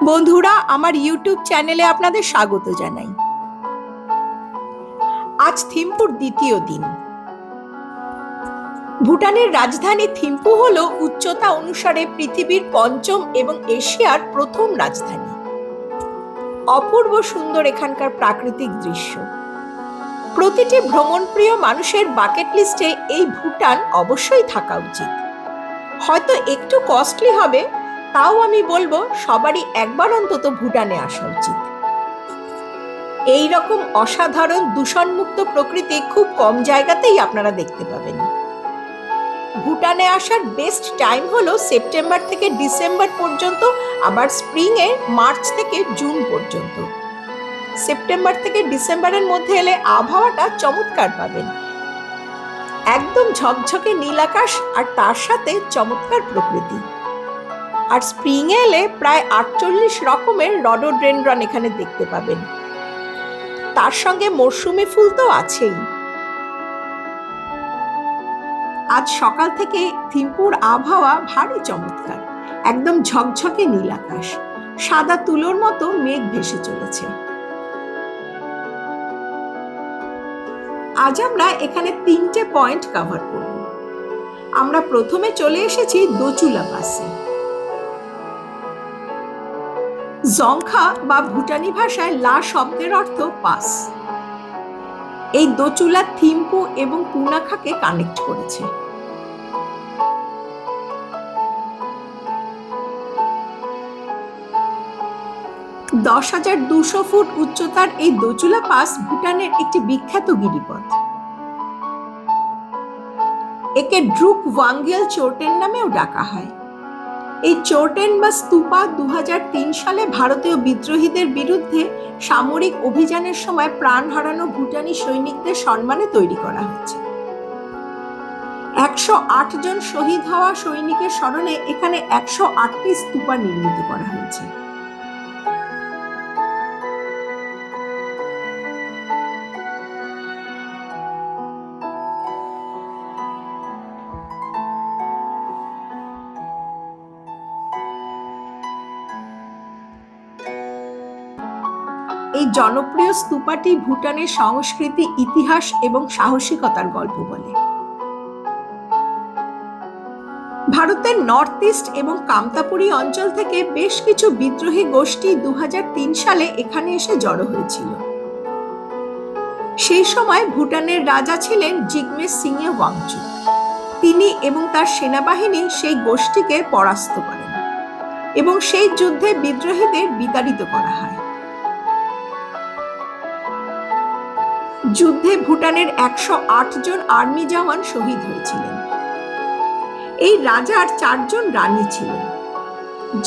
বন্ধুরা, আমার ইউটিউব চ্যানেলে আপনাদের স্বাগত জানাই। আজ থিম্পুর দ্বিতীয় দিন। ভুটানের রাজধানী থিম্পু হলো উচ্চতা অনুসারে পৃথিবীর পঞ্চম এবং এশিয়ার প্রথম রাজধানী। অপূর্ব সুন্দর এখানকার প্রাকৃতিক দৃশ্য। প্রতিটি ভ্রমণপ্রিয় মানুষের বাকেট লিস্টে এই ভুটান অবশ্যই থাকা উচিত। হয়তো একটু কস্টলি হবে, তাও আমি বলবো সবারই একবার অন্তত ভুটানে আসা উচিত। এই রকম অসাধারণ দূষণমুক্ত প্রকৃতি খুব কম জায়গাতেই আপনারা দেখতে পাবেন। ভুটানে আসার বেস্ট টাইম হলো সেপ্টেম্বর থেকে ডিসেম্বর পর্যন্ত, আবার স্প্রিং এ মার্চ থেকে জুন পর্যন্ত। সেপ্টেম্বর থেকে ডিসেম্বরের মধ্যে এলে আবহাওয়াটা চমৎকার পাবেন। একদম ঝকঝকে নীল আকাশ আর তার সাথে চমৎকার প্রকৃতি। আর স্প্রিং এ এলে প্রায় 48 রকমের রডোডেনড্রন এখানে দেখতে পাবেন। তার সঙ্গে মরশুমি ফুল তো আছেই। আজ সকাল থেকে থিম্পুর আবহাওয়া ভারী চমৎকার। একদম ঝকঝকে নীল আকাশ, সাদা তুলোর মতো মেঘ ভেসে চলেছে। আজ আমরা এখানে 3টে পয়েন্ট কভার করব। আমরা প্রথমে চলে এসেছি দোচুলা পাসে। জংখা বা ভুটানি ভাষায় লা শব্দের অর্থ পাস। এই দোচুলা থিম্পু এবং পুনাখাকে কানেক্ট করেছে। 10,200 ফুট উচ্চতার এই দোচুলা পাস ভুটানের একটি বিখ্যাত গিরিপথ। একে ড্রুক ওয়াঙ্গেল চোরটেন নামেও ডাকা হয়। এই চোরটেন বা স্তূপা 2003 সালে ভারতীয় বিদ্রোহীদের বিরুদ্ধে সামরিক অভিযানের সময় প্রাণ হারানো ভুটানি সৈনিকদের সম্মানে তৈরি করা হয়েছে। 108 জন শহীদ হওয়া সৈনিকের স্মরণে এখানে 108টি স্তূপা নির্মিত করা হয়েছে। এই জনপ্রিয় স্তূপাটি ভুটানের সংস্কৃতি, ইতিহাস এবং সাহসিকতার গল্প বলে। ভারতের নর্থ ইস্ট এবং কামতাপুরী অঞ্চল থেকে বেশ কিছু বিদ্রোহী গোষ্ঠী 2003 সালে এখানে এসে জড়ো হয়েছিল। সেই সময় ভুটানের রাজা ছিলেন জিগমে সিংয়ে ওয়াংচুক। তিনি এবং তার সেনাবাহিনী সেই গোষ্ঠীকে পরাস্ত করেন এবং সেই যুদ্ধে বিদ্রোহীদের বিতাড়িত করা হয়। যুদ্ধে ভুটানের 108 জন আর্মি জওয়ান শহীদ হয়েছিলেন। এই রাজার 4 জন রানী ছিলেন।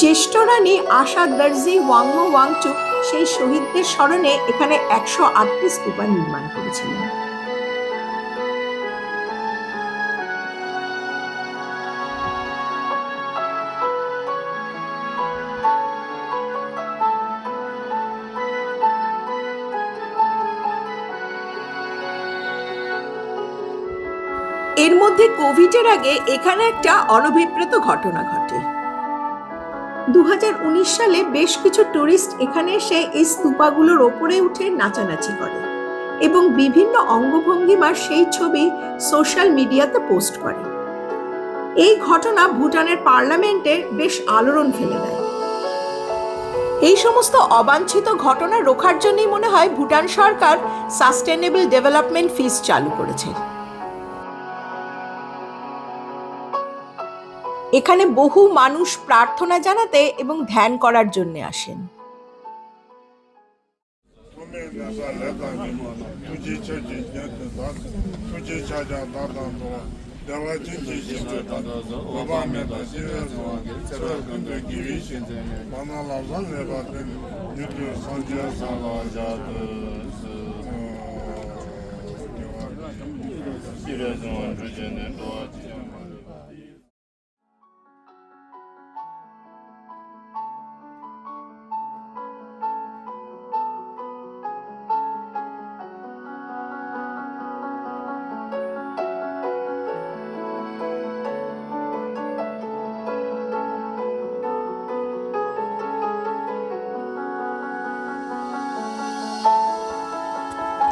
জ্যেষ্ঠ রানী আশা দর্জি ওয়াংমো ওয়াংচুক সেই শহীদদের স্মরণে এখানে 108টি স্তূপা নির্মাণ করেছিলেন। এর মধ্যে কোভিডের আগে এখানে একটা অনভিপ্রেত ঘটনা ঘটে। 2019 সালে বেশ কিছু টুরিস্ট এখানে এসে এই স্তূপাগুলোর ওপরে উঠে নাচানাচি করে এবং বিভিন্ন অঙ্গভঙ্গিমার সেই ছবি সোশ্যাল মিডিয়াতে পোস্ট করে। এই ঘটনা ভুটানের পার্লামেন্টে বেশ আলোড়ন ফেলে দেয়। এই সমস্ত অবাঞ্ছিত ঘটনা রোখার জন্যই মনে হয় ভুটান সরকার সাস্টেনেবল ডেভেলপমেন্ট ফিস চালু করেছে। এখানে বহু মানুষ প্রার্থনা জানাতে এবং ধ্যান করার জন্য আসেন।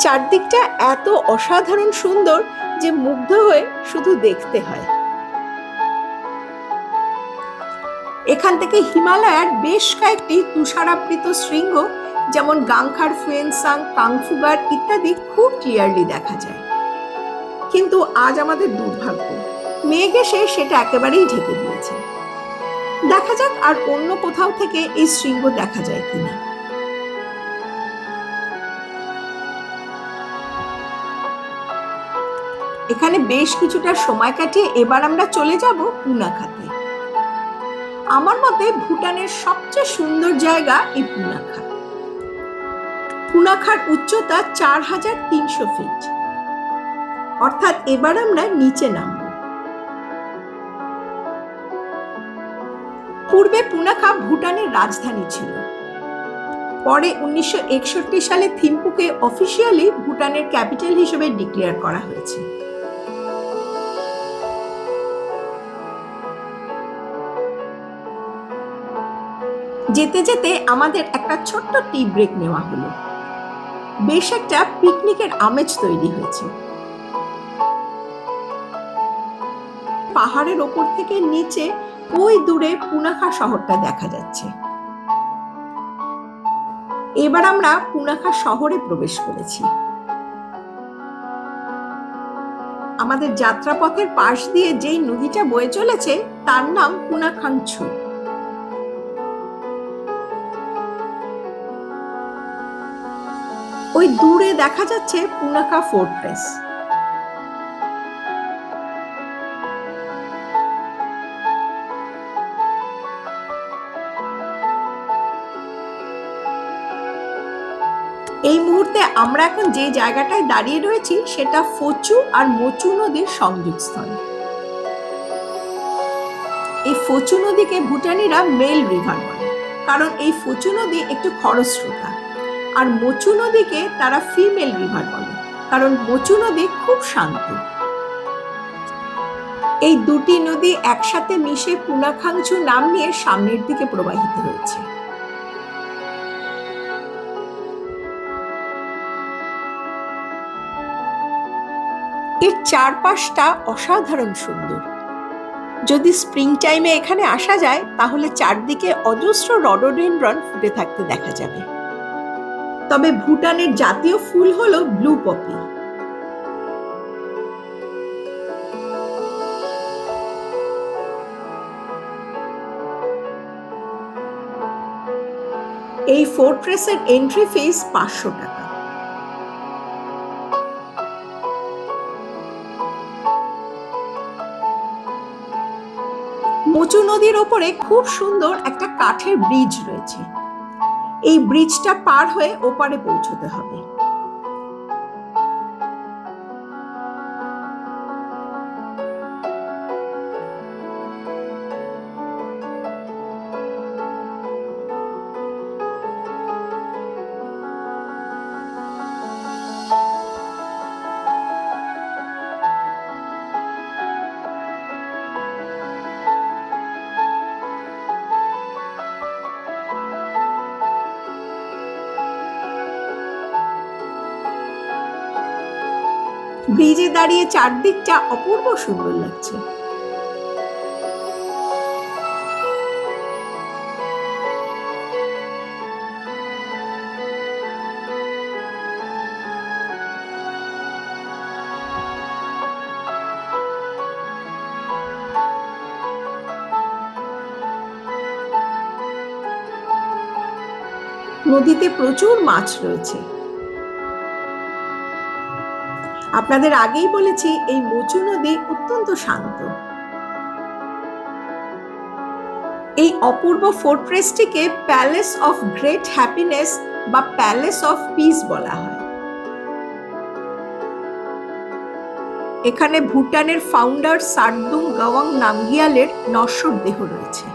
চারদিকটা এত অসাধারণ সুন্দর যে মুগ্ধ হয়ে শুধু দেখতে হয়। এখান থেকে হিমালয়ের বেশ কয়েকটি তুষারাবৃত শৃঙ্গ যেমন গাংখার ফুয়েনসাং, কাংফুগার ইত্যাদি খুব ক্লিয়ারলি দেখা যায়। কিন্তু আজ আমাদের দুর্ভাগ্য, মেঘ এসে সেটা একেবারেই ঢেকে দিয়েছে। দেখা যাক আর অন্য কোথাও থেকে এই শৃঙ্গ দেখা যায় কিনা। এখানে বেশ কিছুটা সময় কাটিয়ে এবার আমরা চলে যাব পুনাখাতে। আমার মতে ভুটানের সবচেয়ে সুন্দর জায়গা এই পুনাখা। পুনাখার উচ্চতা ৪,৩০০ ফিট। অর্থাৎ এবার আমরা নিচে নামব। পূর্বে পুনাখা ভুটানের রাজধানী ছিল। পরে ১৯৬১ সালে থিম্পুকে অফিসিয়ালি ভুটানের ক্যাপিটাল হিসেবে ডিক্লেয়ার করা হয়েছে। যেতে যেতে আমাদের একটা ছোট্ট টি ব্রেক নেওয়া হলো। বেশ একটা পিকনিকের আমেজ তৈরি হয়েছে। পাহাড়ের ওপর থেকে নিচে ওই দূরে পুনাখা শহরটা দেখা যাচ্ছে। এবার আমরা পুনাখা শহরে প্রবেশ করেছি। আমাদের যাত্রাপথের পাশ দিয়ে যেই নদীটা বয়ে চলেছে তার নাম পুনাখাংছু। ওই দূরে দেখা যাচ্ছে পুনাখা ফোর্ট্রেস। এই মুহূর্তে আমরা এখন যে জায়গাটায় দাঁড়িয়ে রয়েছি সেটা ফোচু আর মোচু নদীর সংযোগস্থল। এই ফোচু নদীকে ভুটানিরা মেল রিভার বলে, কারণ এই ফোচু নদী একটু খরস্রোতা। আর মোচু নদীকে তারা ফিমেল রিভার বলে, কারণ মোচু নদী খুব শান্ত। এই দুটি নদী একসাথে মিশে পুনাখাংছু নাম নিয়ে সামনের দিকে প্রবাহিত হয়েছে। এর চারপাশটা অসাধারণ সুন্দর। যদি স্প্রিং টাইমে এখানে আসা যায় তাহলে চারদিকে অজস্র রডোডেনড্রন ফুটে থাকতে দেখা যাবে। তবে ভুটানের জাতীয় ফুল হলো ব্লু পপি। এই ফোর্ট্রেসের এন্ট্রি ফিস ৫০০ টাকা। মোচু নদীর ওপরে খুব সুন্দর একটা কাঠের ব্রিজ রয়েছে। এই ব্রিজটা পার হয়ে ওপারে পৌঁছতে হবে। ব্রিজে দাঁড়িয়ে চারদিকটা অপূর্ব সুন্দর লাগছে। নদীতে প্রচুর মাছ রয়েছে। আপনাদের আগেই বলেছি এই মোচু নদী অত্যন্ত শান্ত। এই অপূর্ব ফোর্ট্রেসটিকে প্যালেস অফ গ্রেট হ্যাপিনেস বা প্যালেস অফ পিস বলা হয়। এখানে ভুটানের ফাউন্ডার সার্দুং গাওয়াং নামগিয়ালের নশ্বর দেহ রয়েছে।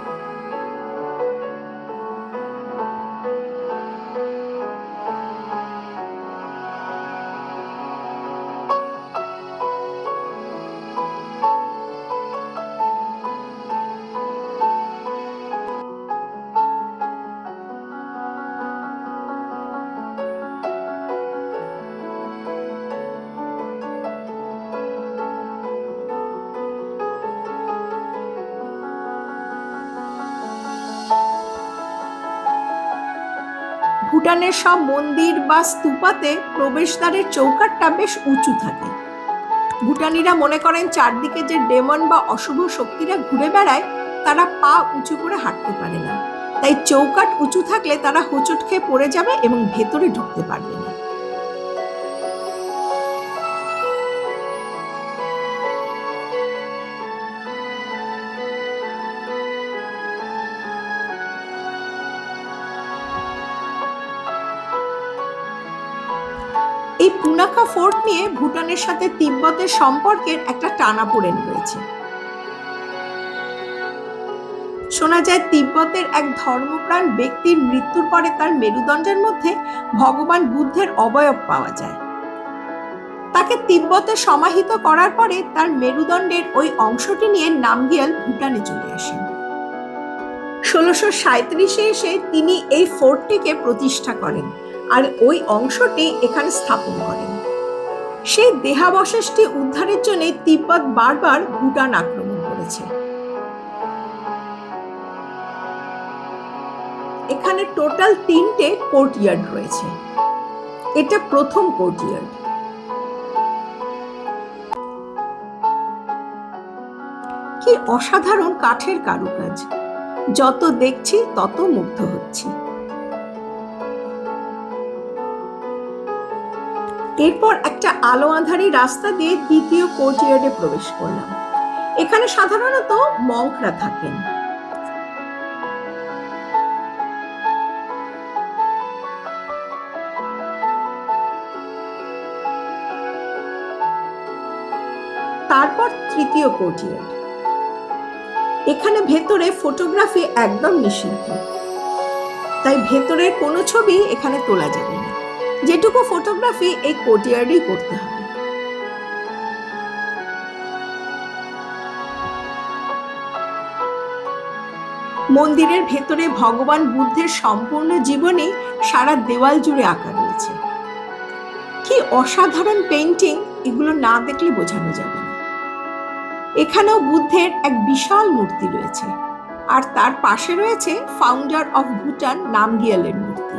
ভুটানের সব মন্দির বা স্তূপাতে প্রবেশদ্বারের চৌকাঠটা বেশ উঁচু থাকে। ভুটানিরা মনে করেন চারদিকে যে ডেমন বা অশুভ শক্তিরা ঘুরে বেড়ায় তারা পা উঁচু করে হাঁটতে পারে না, তাই চৌকাঠ উঁচু থাকলে তারা হোঁচট খেয়ে পড়ে যাবে এবং ভেতরে ঢুকতে পারবে না। এই পুনাখা ফোর্ট নিয়ে ভুটানের সাথে তিব্বতের সম্পর্কের একটা টানাপোড়েন রয়েছে। শোনা যায় তিব্বতের এক ধর্মপ্রাণ ব্যক্তির মৃত্যুর পরে তার মেরুদণ্ডের মধ্যে ভগবান বুদ্ধের অবয়ব পাওয়া যায়। তাকে তিব্বতে সমাহিত করার পরে তার মেরুদণ্ডের ওই অংশটি নিয়ে নামগিয়াল ভুটানে চলে আসেন। 1637 এসে তিনি এই ফোর্টটিকে প্রতিষ্ঠা করেন আর ওই অংশটি এখানে স্থাপন করেন। সেই দেহাবশেষটি উদ্ধারের জন্য তিব্বত বারবার ভুটান আক্রমণ করেছে। এখানে টোটাল 3টে কোর্টইয়ার্ড রয়েছে। এটা প্রথম কোর্টইয়ার্ড। কি অসাধারণ কাঠের কারুকাজ! যত দেখছি তত মুগ্ধ হচ্ছি। এরপর একটা আলো আঁধারি রাস্তা দিয়ে দ্বিতীয় কোর্টইয়ার্ডে প্রবেশ করলাম। এখানে সাধারণত মঙ্করা থাকেন। তারপর তৃতীয় কোর্টইয়ার্ড। এখানে ভেতরে ফটোগ্রাফি একদম নিষিদ্ধ, তাই ভেতরের কোনো ছবি এখানে তোলা যাবে না। যেটুকু ফটোগ্রাফি এই কোর্টইয়ার্ডেই করতে হবে। মন্দিরের ভেতরে ভগবান বুদ্ধের সম্পূর্ণ জীবনী সারা দেওয়াল জুড়ে আঁকা রয়েছে। কি অসাধারণ পেইন্টিং! এগুলো না দেখলে বোঝানো যাবে না। এখানেও বুদ্ধের এক বিশাল মূর্তি রয়েছে, আর তার পাশে রয়েছে ফাউন্ডার অফ ভুটান নামগিয়ালের মূর্তি।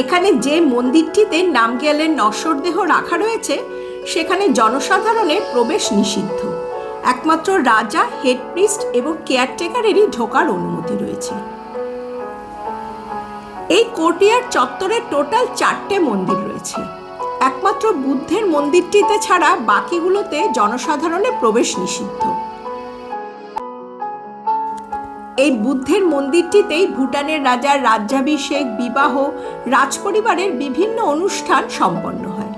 এখানে যে মন্দিরটিতে নামগিয়ালের নশ্বর দেহ রাখা রয়েছে সেখানে জনসাধারণের প্রবেশ নিষিদ্ধ। একমাত্র রাজা, হেড প্রিস্ট এবং কেয়ারটেকারেরই ঢোকার অনুমতি রয়েছে। এই কোর্টইয়ার্ড চত্বরে টোটাল 4টে মন্দির রয়েছে। একমাত্র বুদ্ধের মন্দিরটিতে ছাড়া বাকিগুলোতে জনসাধারণের প্রবেশ নিষিদ্ধ। এই বুদ্ধের মন্দিরটিতেই ভুটানের রাজার রাজ্যাভিষেক, বিবাহ, রাজপরিবারের বিভিন্ন অনুষ্ঠান সম্পন্ন হয়।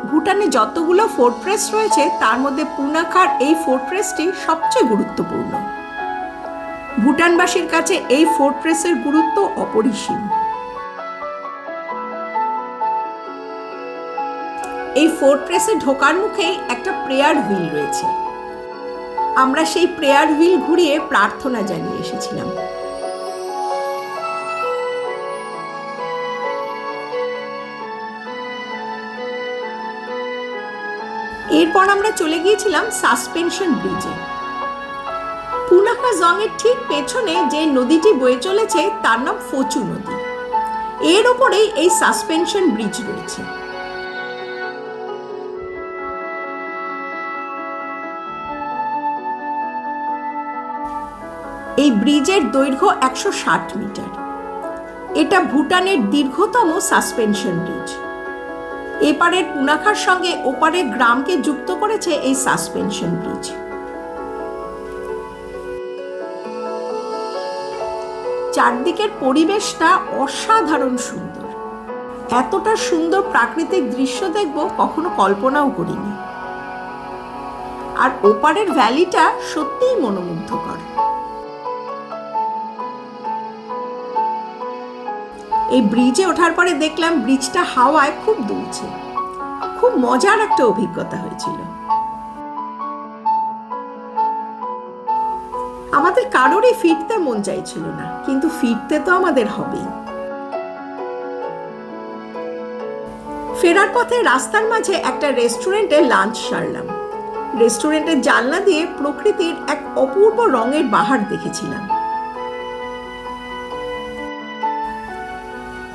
ভুটানে যতগুলো ফোর্ট্রেস রয়েছে তার মধ্যে পুনাখার এই ফোর্ট্রেসটি সবচেয়ে গুরুত্বপূর্ণ। ভুটানবাসীর কাছে এই ফোর্ট্রেসের গুরুত্ব অপরিসীম। এই ফোর্ট্রেসে ঢোকার মুখেই একটা প্রেয়ার হুইল রয়েছে। আমরা সেই প্রেয়ার হুইল ঘুরিয়ে প্রার্থনা জানিয়ে এসেছিলাম। এরপর আমরা চলে গিয়েছিলাম সাসপেনশন ব্রিজে। পুনাখা জংয়ের ঠিক পেছনে যে নদীটি বয়ে চলেছে তার নাম ফোচু নদী। এর উপরেই এই সাসপেনশন ব্রিজ রয়েছে। এই ব্রিজের দৈর্ঘ্য 160 মিটার। এটা ভুটানের দীর্ঘতম সাসপেনশন ব্রিজ। এপারের পুনাখার সঙ্গে ওপারের গ্রামকে যুক্ত করেছে এই সাসপেনশন ব্রিজ। চারদিকের পরিবেশটা অসাধারণ সুন্দর। এতটা সুন্দর প্রাকৃতিক দৃশ্য দেখব কখনো কল্পনাও করিনি। আর ওপারের ভ্যালিটা সত্যিই মনোমুগ্ধকর। এই ব্রিজে ওঠার পরে দেখলাম ব্রিজটা হাওয়ায় খুব দুলছে। খুব মজার একটা অভিজ্ঞতা হয়েছিল। আমাদের কারোরই ফিরতে মন চাইছিল না, কিন্তু ফিরতে তো আমাদের হবেই। ফেরার পথে রাস্তার মাঝে একটা রেস্টুরেন্টে লাঞ্চ সারলাম। রেস্টুরেন্টের জানলা দিয়ে প্রকৃতির এক অপূর্ব রঙের বাহার দেখেছিলাম।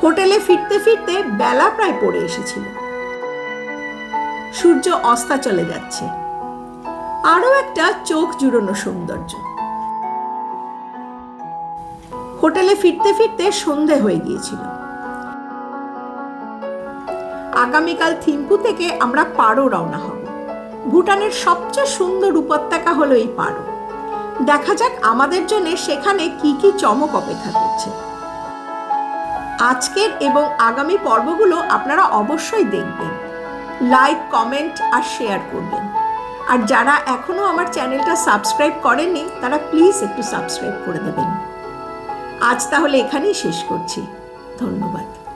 হোটেলে ফিরতে ফিরতে বেলা প্রায় পড়ে এসেছিল। সূর্য অস্তা চলে যাচ্ছে। আরো একটা চোখ জুড়োনো সৌন্দর্য। হোটেলে ফিরতে ফিরতে সন্ধে হয়ে গিয়েছিল। আগামীকাল থিম্পু থেকে আমরা পারো রওনা হব। ভুটানের সবচেয়ে সুন্দর উপত্যকা হলো এই পারো। দেখা যাক আমাদের জন্য সেখানে কি কি চমক অপেক্ষা করছে। আজকের এবং আগামী পর্বগুলো আপনারা অবশ্যই দেখবেন, লাইক, কমেন্ট আর শেয়ার করবেন। আর যারা এখনো আমার চ্যানেলটা সাবস্ক্রাইব করেননি তারা প্লিজ একটু সাবস্ক্রাইব করে দেবেন। আজ তাহলে এখানেই শেষ করছি। ধন্যবাদ।